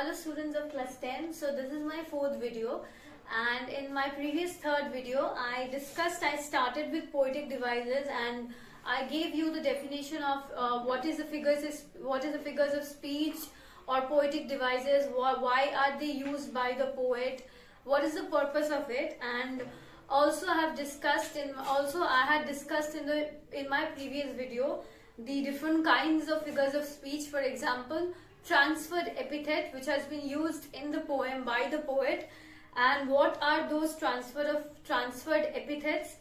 the students of class 10. So this is my fourth video, and in my previous third video I started with poetic devices, and I gave you the definition of what is the figures of speech or poetic devices, why are they used by the poet, what is the purpose of it, and also I had discussed in my previous video the different kinds of figures of speech. For example, transferred epithet, which has been used in the poem by the poet. And what are those transferred epithets?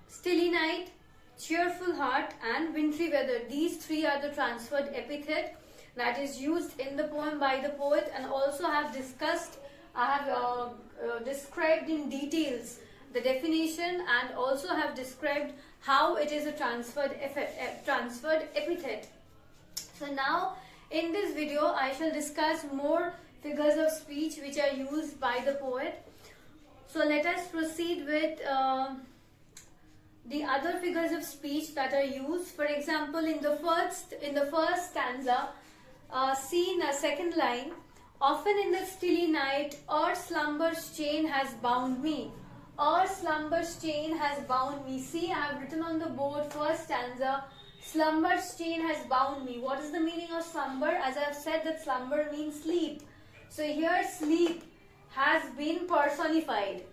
Stilly night, cheerful heart, and wintry weather. These three are the transferred epithet that is used in the poem by the poet. And also I have described in details the definition, and also have described how it is a transferred epithet. So now in this video I shall discuss more figures of speech which are used by the poet. So let us proceed with the other figures of speech that are used. For example, in the first stanza, see in the second line, often in the stilly night, or slumber's chain has bound me. Or slumber's chain has bound me. See, I have written on the board, first stanza, slumber's chain has bound me. What is the meaning of slumber? As I have said, that slumber means sleep. So here sleep has been personified.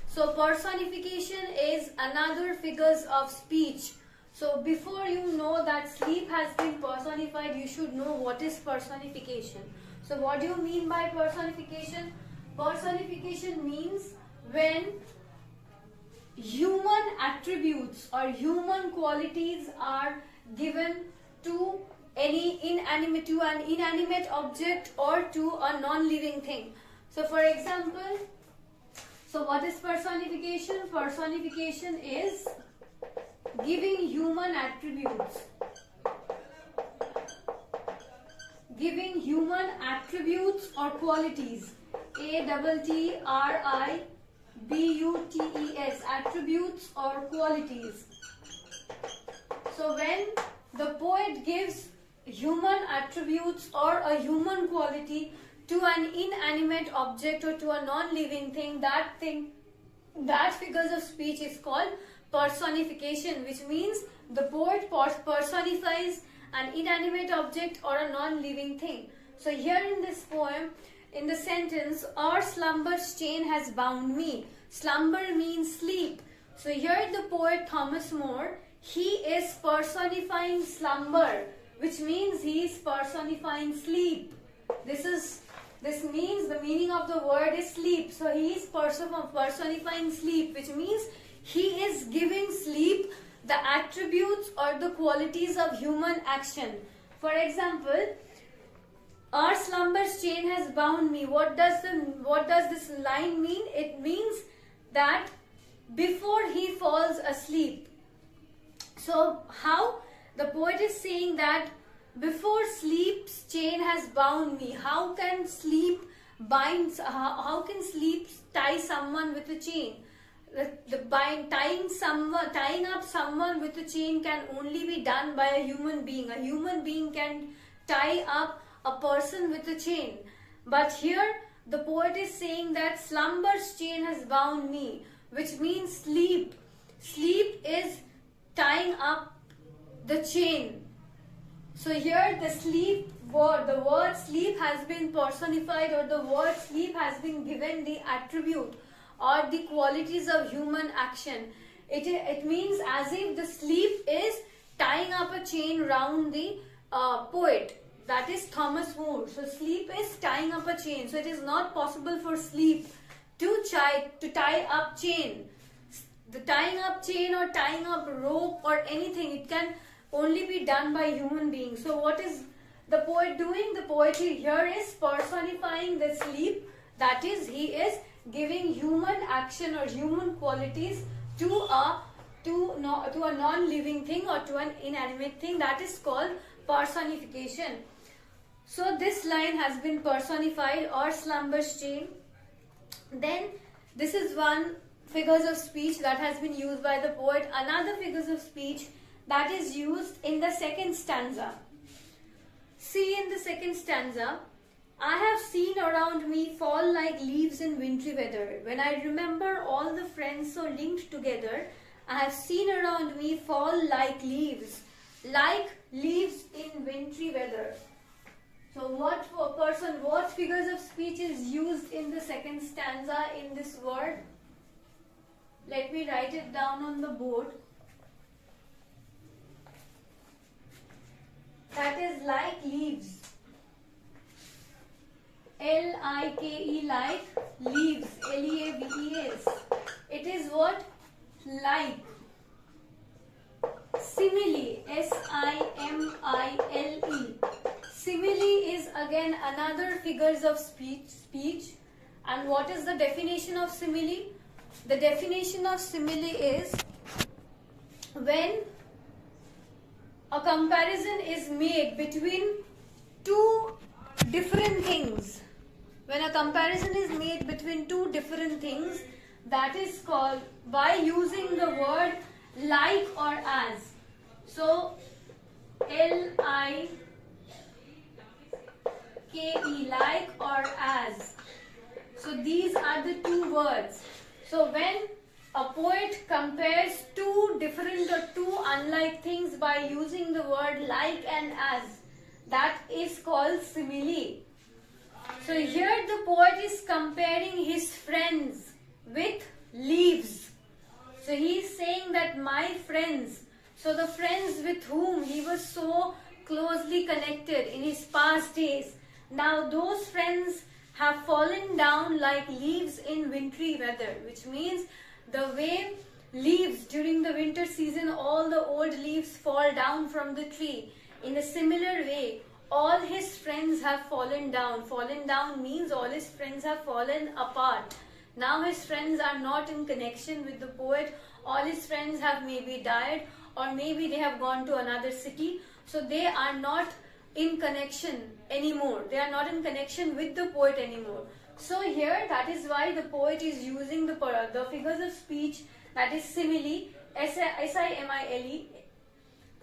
So personification is another figures of speech. So before you know that sleep has been personified, you should know what is personification. So what do you mean by personification? Personification means when human attributes or human qualities are given to an inanimate object or to a non-living thing. So for example, so what is personification? Personification is giving human attributes. Giving human attributes or qualities. ATTRIBUTES, attributes or qualities. So when the poet gives human attributes or a human quality to an inanimate object or to a non-living thing, that figures of speech is called personification, which means the poet personifies an inanimate object or a non-living thing. So here in this poem, in the sentence, or slumber's chain has bound me. Slumber means sleep. So here the poet Thomas More, he is personifying slumber, which means he is personifying sleep. This means the meaning of the word is sleep. So he is personifying sleep, which means he is giving sleep the attributes or the qualities of human action. For example, our slumber's chain has bound me. What does this line mean? It means that before he falls asleep. So how the poet is saying that before sleep's chain has bound me. How can sleep tie someone with a chain? Tying up someone with a chain can only be done by a human being. A human being can tie up a person with a chain. But here the poet is saying that slumber's chain has bound me, which means sleep. Sleep is tying up the chain. So here the word sleep has been personified, or the word sleep has been given the attribute or the qualities of human action. It means as if the sleep is tying up a chain round the poet. That is Thomas More. So sleep is tying up a chain. So it is not possible for sleep to tie up chain. The tying up chain or tying up rope or anything, it can only be done by human beings. So what is the poet doing? The poet here is personifying the sleep. That is, he is giving human action or human qualities to a non-living thing or to an inanimate thing. That is called personification. So this line has been personified, or slumber's chain. Then this is one figures of speech that has been used by the poet. Another figures of speech that is used in the second stanza. See in the second stanza, I have seen around me fall like leaves in wintry weather. When I remember all the friends so linked together, I have seen around me fall like leaves in wintry weather. So what figures of speech is used in the second stanza in this word? Let me write it down on the board. That is like leaves. L-I-K-E, like leaves, L-E-A-V-E-S. It is what? Like. Simile, S-I-M-I-L-E. Simile is again another figures of speech. And what is the definition of simile? The definition of simile is when a comparison is made between two different things. When a comparison is made between two different things, that is called by using the word like or as. So, L-I-K-E, like or as. So, these are the two words. So, when a poet compares two different or two unlike things by using the word like and as, that is called simile. So here the poet is comparing his friends with leaves. So he is saying that my friends, so the friends with whom he was so closely connected in his past days, now those friends have fallen down like leaves in wintry weather, which means the way leaves during the winter season, all the old leaves fall down from the tree. In a similar way, all his friends have fallen down. Fallen down means all his friends have fallen apart. Now his friends are not in connection with the poet. All his friends have maybe died, or maybe they have gone to another city. So they are not in connection anymore. They are not in connection with the poet anymore. So here, that is why the poet is using the figures of speech, that is simile, S-I-M-I-L-E.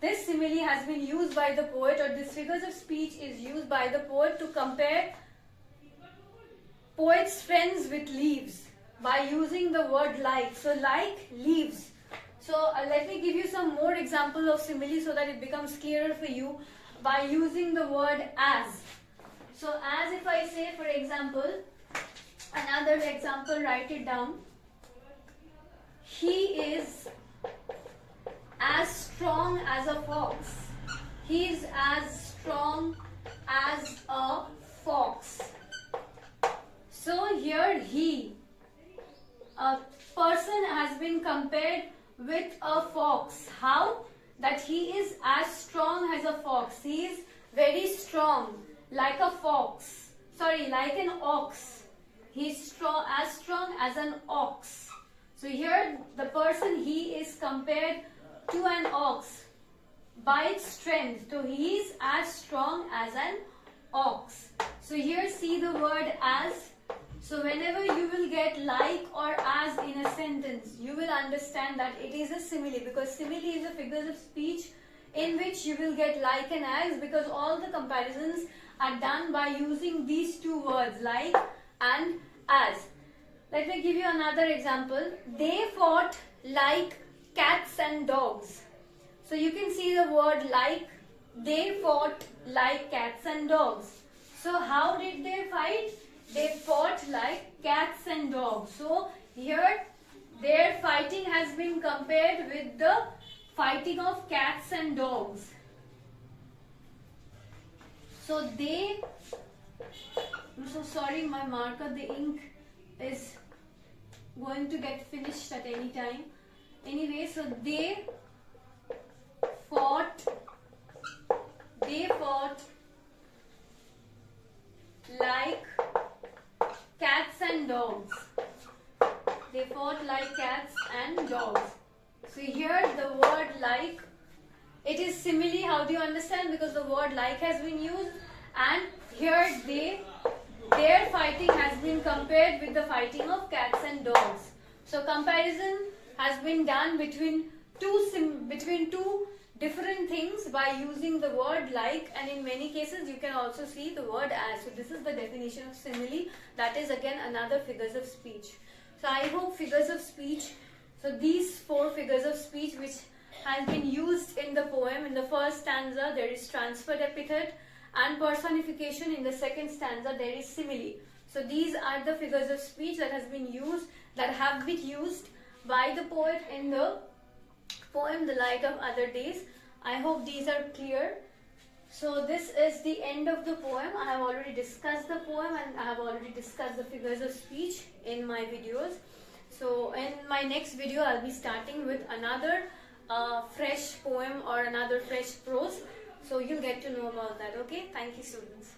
This simile has been used by the poet, or this figures of speech is used by the poet to compare poet's friends with leaves by using the word like. So like leaves. So let me give you some more examples of simile so that it becomes clearer for you by using the word as. So as if I say, for example, another example, write it down. He is as strong as a fox. He is as strong as a fox. So here a person has been compared with a fox. How? That he is as strong as a fox. He is very strong, like a fox. Sorry, like an ox. He is as strong as an ox. So here the person he is compared to an ox by its strength. So he is as strong as an ox. So here see the word as. So whenever you will get like or as in a sentence, you will understand that it is a simile, because simile is a figures of speech in which you will get like and as, because all the comparisons are done by using these two words, like and as. Let me give you another example. They fought like cats and dogs. So you can see the word like. They fought like cats and dogs. So how did they fight? They fought like cats and dogs. So here their fighting has been compared with the fighting of cats and dogs. So I'm so sorry, my marker, the ink is going to get finished at any time. Anyway, so they fought like cats and dogs. They fought like cats and dogs. So here the word like, it is simile. How do you understand? Because the word like has been used, and here their fighting has been compared with the fighting of cats and dogs. So comparison has been done between two different things by using the word like, and in many cases you can also see the word as. So this is the definition of simile. That is again another figures of speech. So I hope figures of speech, so these 4 figures of speech which has been used in the poem. In the first stanza there is transferred epithet and personification. In the second stanza there is simile. So these are the figures of speech that have been used by the poet in the poem The Light of Other Days. I hope these are clear. So this is the end of the poem. I have already discussed the poem and I have already discussed the figures of speech in my videos. So in my next video I'll be starting with another fresh poem or another fresh prose. So you'll get to know about that. Okay, thank you students.